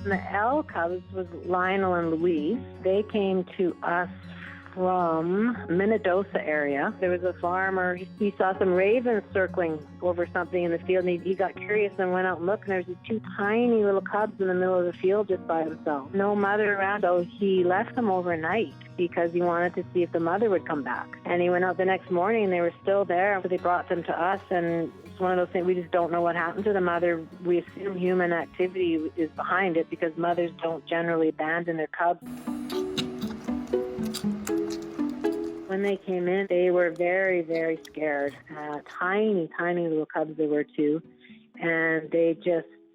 The L cubs was Lionel and Louise. They came to us from Minnedosa area. There was a farmer, he saw some ravens circling over something in the field, and he got curious and went out and looked, and there was these two tiny little cubs in the middle of the field just by themselves. No mother around, so he left them overnight because he wanted to see if the mother would come back. And he went out the next morning and they were still there, so they brought them to us, and it's one of those things, we just don't know what happened to the mother. We assume human activity is behind it because mothers don't generally abandon their cubs. When they came in, they were very, very scared. Tiny, tiny little cubs they were too. And they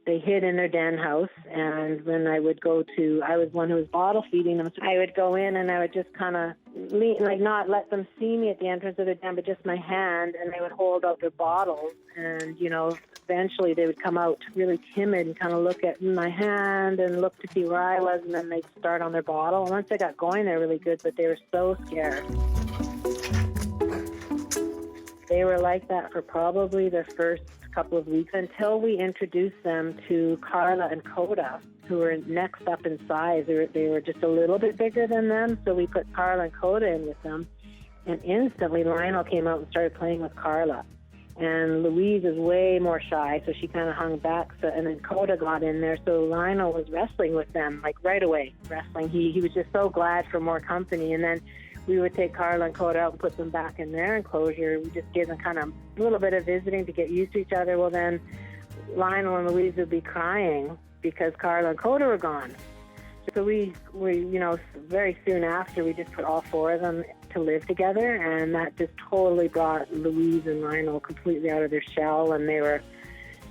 hid in their den house. And when I would go to, I was one who was bottle feeding them. So I would go in and I would just kind of not let them see me at the entrance of the den, but just my hand. And they would hold out their bottles. And, eventually they would come out really timid and kind of look at my hand and look to see where I was. And then they'd start on their bottle. And once they got going, they're really good, but they were so scared. They were like that for probably the first couple of weeks until we introduced them to Carla and Coda, who were next up in size. They were just a little bit bigger than them, so we put Carla and Coda in with them. And instantly Lionel came out and started playing with Carla. And Louise is way more shy, so she kind of hung back. And then Coda got in there, so Lionel was wrestling with them, like right away, wrestling. He was just so glad for more company. And then we would take Carla and Coda out and put them back in their enclosure. We just gave them kind of a little bit of visiting to get used to each other. Well, then Lionel and Louise would be crying because Carla and Coda were gone. So we very soon after, we just put all four of them to live together, and that just totally brought Louise and Lionel completely out of their shell, and they were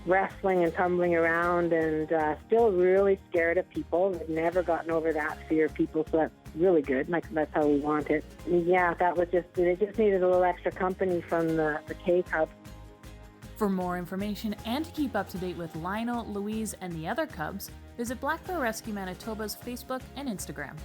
wrestling and tumbling around and still really scared of people. They've never gotten over that fear of people, so that's really good. Like, that's how we want it. Yeah, they just needed a little extra company from the K-Cub. For more information and to keep up to date with Lionel, Louise, and the other cubs, visit Black Bear Rescue Manitoba's Facebook and Instagram.